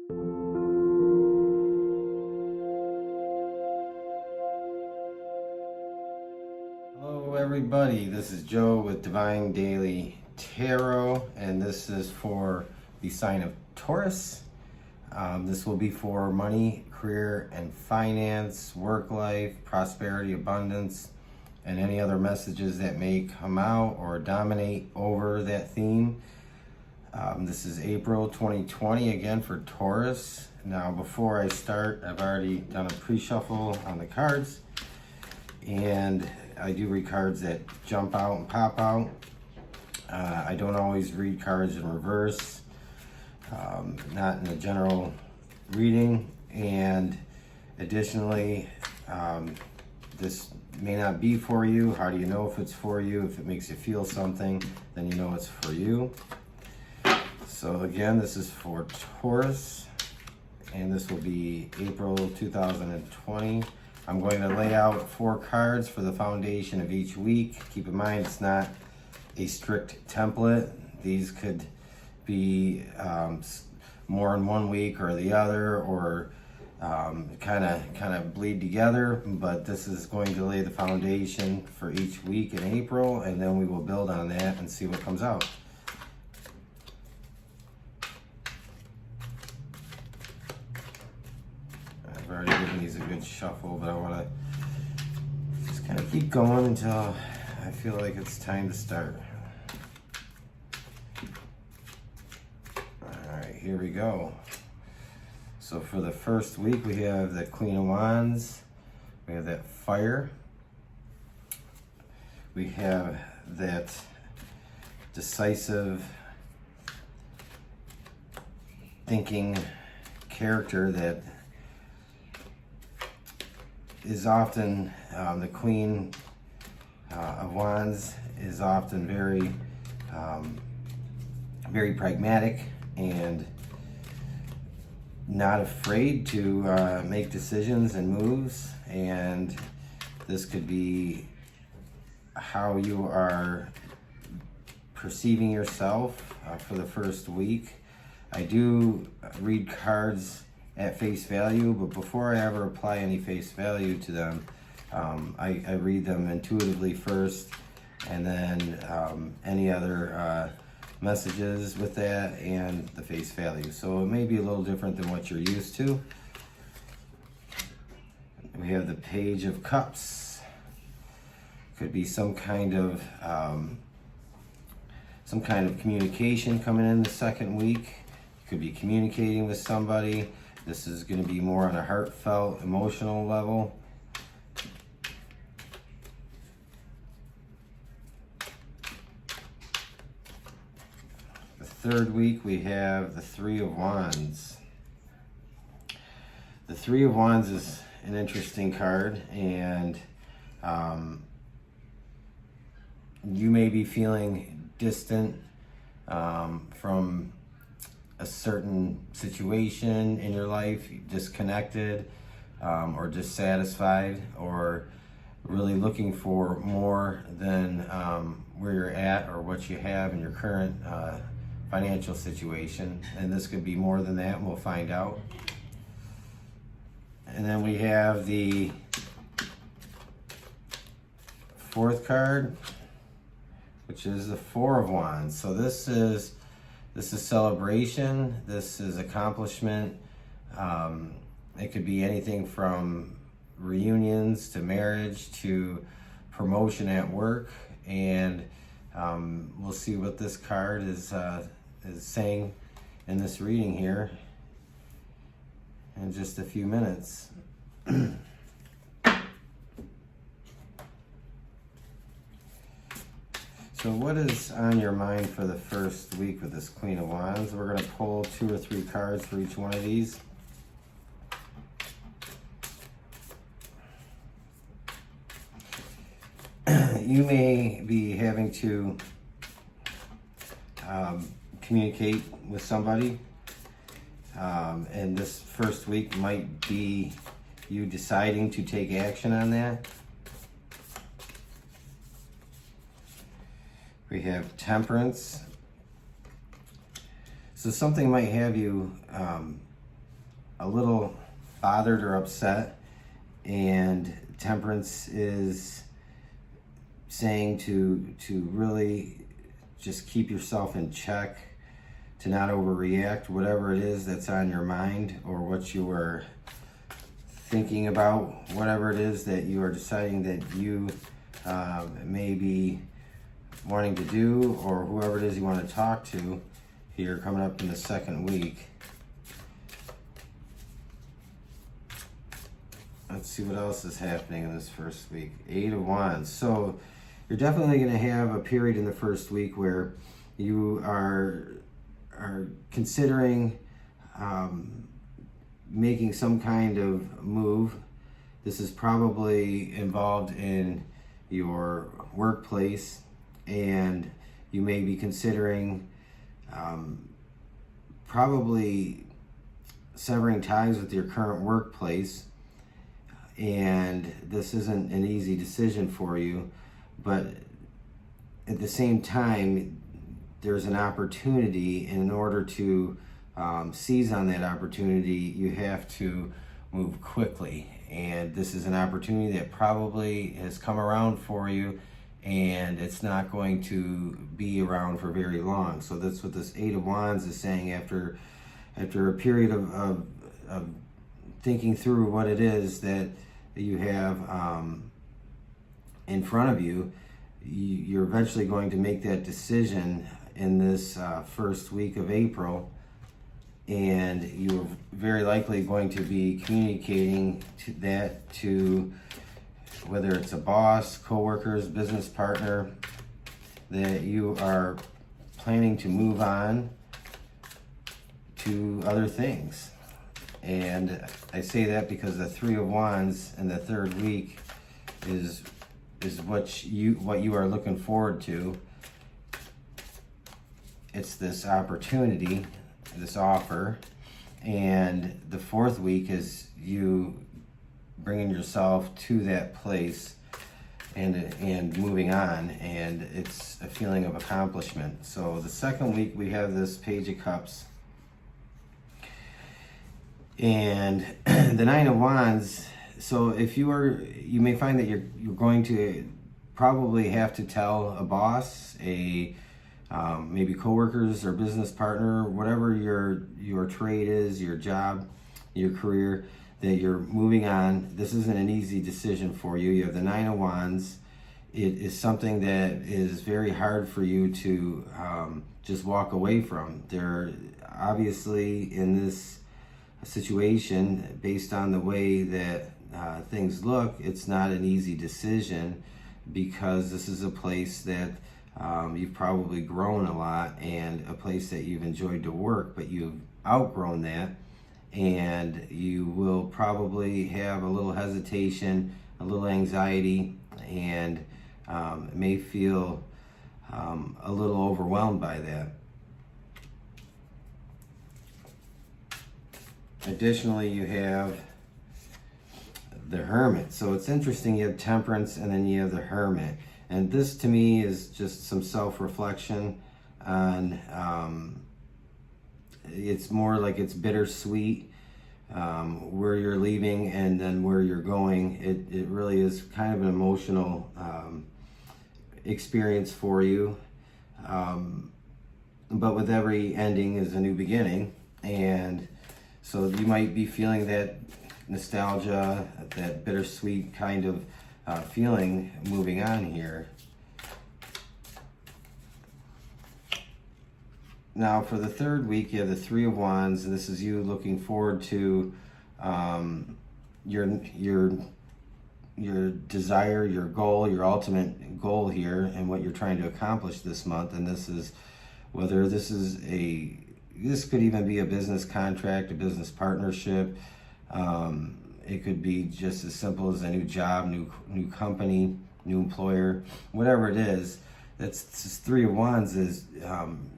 Hello everybody, this is Joe with Divine Daily Tarot, and this is for the sign of Taurus. This will be for money, career, and finance, work life, prosperity, abundance, and any other messages that may come out or dominate over that theme. This is April 2020 again for Taurus. Now before I start, I've already done a pre-shuffle on the cards, and I do read cards that jump out and pop out. I don't always read cards in reverse, not in a general reading, and additionally, this may not be for you. How do you know if it's for you? If it makes you feel something, then you know it's for you. So again, this is for Taurus, and this will be April 2020. I'm going to lay out 4 cards for the foundation of each week. Keep in mind, it's not a strict template. These could be more in one week or the other, or kind of bleed together, but this is going to lay the foundation for each week in April, and then we will build on that and see what comes out. I've already given these a good shuffle, but I want to just kind of keep going until I feel like it's time to start. All right, here we go. So for the first week, we have the Queen of Wands, we have that fire, we have that decisive thinking character that is often, the Queen of Wands is often very, very pragmatic and not afraid to make decisions and moves, and this could be how you are perceiving yourself for the first week. I do read cards at face value, but before I ever apply any face value to them, I read them intuitively first, and then any other messages with that and the face value. So it may be a little different than what you're used to. We have the Page of Cups. Could be some kind of communication coming in the second week. You could be communicating with somebody. This is going to be more on a heartfelt, emotional level. Third week, we have the Three of Wands. The Three of Wands is an interesting card, and you may be feeling distant from a certain situation in your life, disconnected, or dissatisfied, or really looking for more than where you're at or what you have in your current financial situation, and this could be more than that, and we'll find out. And then we have the fourth card, which is the Four of Wands. So this is celebration, this is accomplishment. It could be anything from reunions to marriage to promotion at work, and we'll see what this card is saying in this reading here in just a few minutes. So what is on your mind for the first week with this Queen of Wands? We're going to pull 2 or 3 cards for each one of these. You may be having to communicate with somebody, and this first week might be you deciding to take action on that. We have Temperance. So something might have you a little bothered or upset, and Temperance is saying to really just keep yourself in check, to not overreact, whatever it is that's on your mind or what you are thinking about, whatever it is that you are deciding that you may be wanting to do, or whoever it is you want to talk to here coming up in the second week. Let's see what else is happening in this first week. 8 of Wands. So you're definitely going to have a period in the first week where you are considering making some kind of move. This is probably involved in your workplace, and you may be considering probably severing ties with your current workplace. And this isn't an easy decision for you, but at the same time, there's an opportunity, and in order to seize on that opportunity, you have to move quickly. And this is an opportunity that probably has come around for you, and it's not going to be around for very long. So that's what this 8 of Wands is saying. After a period of thinking through what it is that you have in front of you, you're eventually going to make that decision in this first week of April, and you're very likely going to be communicating to whether it's a boss, coworkers, business partner, that you are planning to move on to other things. And I say that because the 3 of Wands in the third week is what you are looking forward to. It's this opportunity, this offer, and the fourth week is you bringing yourself to that place and moving on, and it's a feeling of accomplishment. So the second week we have this Page of Cups, and the 9 of Wands. So if you may find that you're going to probably have to tell a boss, maybe coworkers or business partner, whatever your trade is, your job, your career, that you're moving on. This isn't an easy decision for you. You have the 9 of Wands. It is something that is very hard for you to just walk away from. There, obviously, in this situation, based on the way that things look, it's not an easy decision, because this is a place that you've probably grown a lot, and a place that you've enjoyed to work, but you've outgrown that, and you will probably have a little hesitation, a little anxiety, and may feel a little overwhelmed by that. Additionally, you have the Hermit. So it's interesting, you have Temperance and then you have the Hermit. And this to me is just some self-reflection on, it's more like it's bittersweet, where you're leaving and then where you're going. It really is kind of an emotional experience for you. But with every ending is a new beginning. And so you might be feeling that nostalgia, that bittersweet kind of feeling moving on here. Now for the third week, you have the 3 of Wands, and this is you looking forward to your desire, your goal, your ultimate goal here, and what you're trying to accomplish this month. And this is whether this could even be a business contract, a business partnership. It could be just as simple as a new job, new company, new employer, whatever it is. That's this 3 of Wands is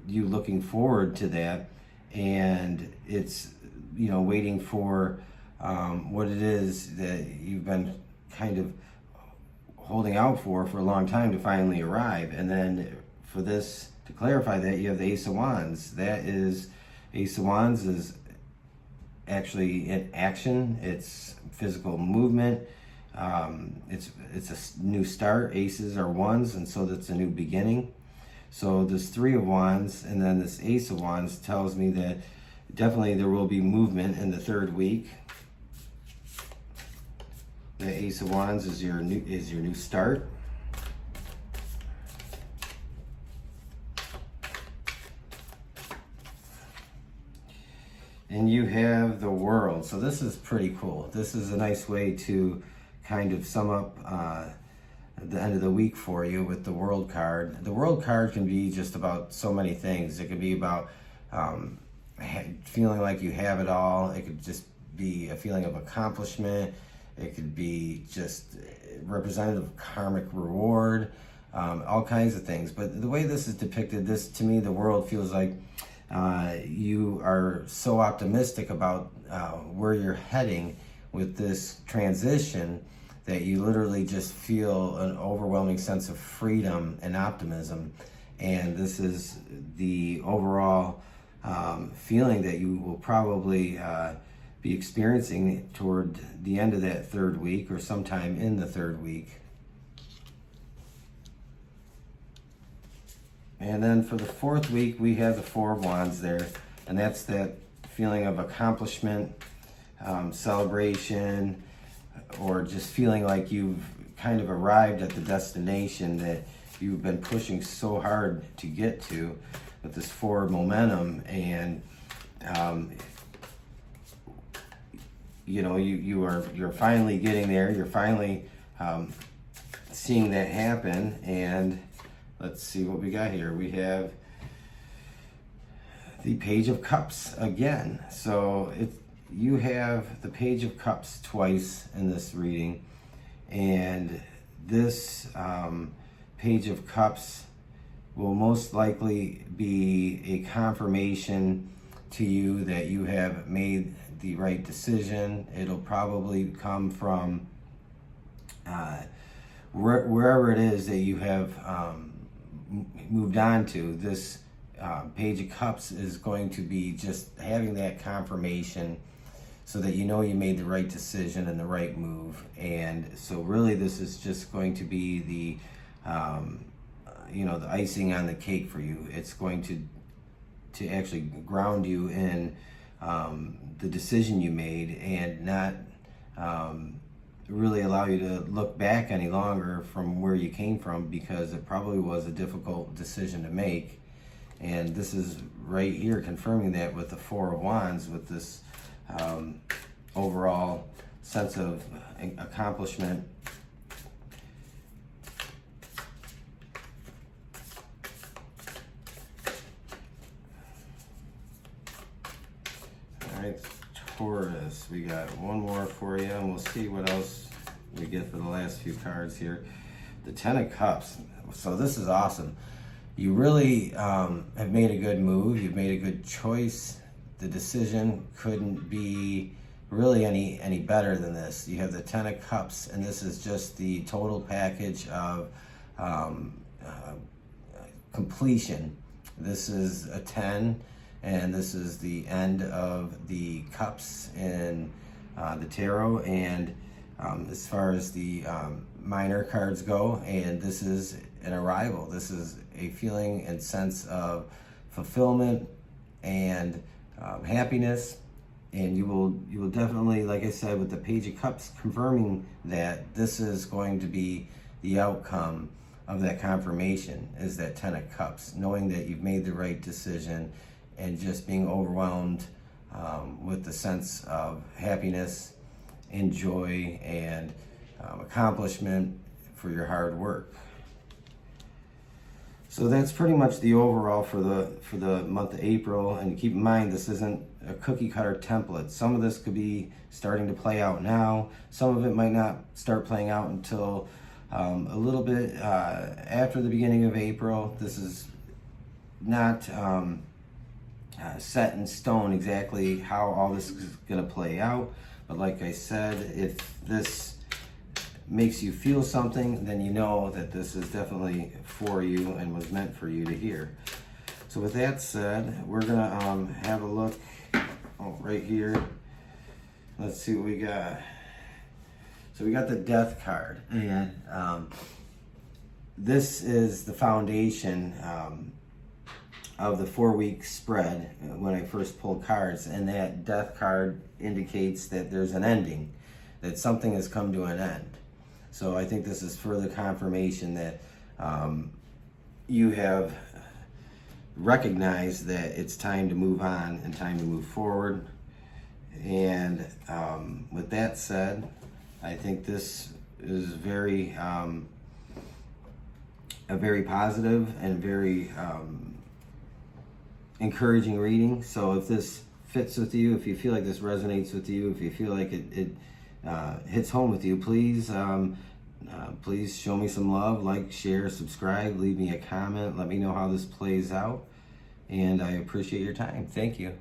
you looking forward to that, and it's waiting for what it is that you've been kind of holding out for a long time to finally arrive. And then for this, to clarify that, you have the Ace of Wands. Ace of Wands is actually in action. It's physical movement. It's a new start. Aces are ones, and so that's a new beginning. So this Three of Wands and then this Ace of Wands tells me that definitely there will be movement in the third week. The Ace of Wands is your new start. And you have the World. So this is pretty cool. This is a nice way to kind of sum up the end of the week for you with the World card. The World card can be just about so many things. It could be about feeling like you have it all. It could just be a feeling of accomplishment. It could be just representative of karmic reward, all kinds of things. But the way this is depicted, this to me, the World feels like you are so optimistic about where you're heading with this transition that you literally just feel an overwhelming sense of freedom and optimism. And this is the overall feeling that you will probably be experiencing toward the end of that third week or sometime in the third week. And then for the fourth week, we have the Four of Wands there, and that's that feeling of accomplishment, celebration, or just feeling like you've kind of arrived at the destination that you've been pushing so hard to get to with this forward momentum. And you're finally getting there. You're finally seeing that happen. And let's see what we got here. We have the Page of Cups again. So you have the Page of Cups twice in this reading, and this Page of Cups will most likely be a confirmation to you that you have made the right decision. It'll probably come from wherever it is that you have moved on to. This Page of Cups is going to be just having that confirmation so that you know you made the right decision and the right move. And so really this is just going to be the the icing on the cake for you. It's going to actually ground you in the decision you made and not really allow you to look back any longer from where you came from, because it probably was a difficult decision to make. And this is right here confirming that with the Four of Wands, with this overall sense of accomplishment. All right, Taurus, we got one more for you, and we'll see what else we get for the last few cards here. The Ten of Cups. So this is awesome. You really have made a good move. You've made a good choice. The decision couldn't be really any better than this. You have the Ten of Cups, and this is just the total package of completion. This is a 10, and this is the end of the cups in the tarot, and as far as the minor cards go, and this is an arrival. This is a feeling and sense of fulfillment and happiness. And you will definitely, like I said, with the Page of Cups confirming that this is going to be the outcome of that confirmation, is that Ten of Cups, knowing that you've made the right decision and just being overwhelmed with the sense of happiness and joy and accomplishment for your hard work. So that's pretty much the overall for the month of April. And keep in mind, this isn't a cookie cutter template. Some of this could be starting to play out now. Some of it might not start playing out until a little bit after the beginning of April. This is not set in stone exactly how all this is going to play out. But like I said, if this makes you feel something, then you know that this is definitely for you and was meant for you to hear. So with that said, we're gonna have a look right here let's see what we got. So we got the death card, and this is the foundation of the 4-week spread when I first pulled cards, and that death card indicates that there's an ending, that something has come to an end. So I think this is further confirmation that you have recognized that it's time to move on and time to move forward. And with that said, I think this is very a very positive and very encouraging reading. So if this fits with you, if you feel like this resonates with you, if you feel like it hits home with you, please please show me some love, like, share, subscribe, leave me a comment, let me know how this plays out, and I appreciate your time. Thank you.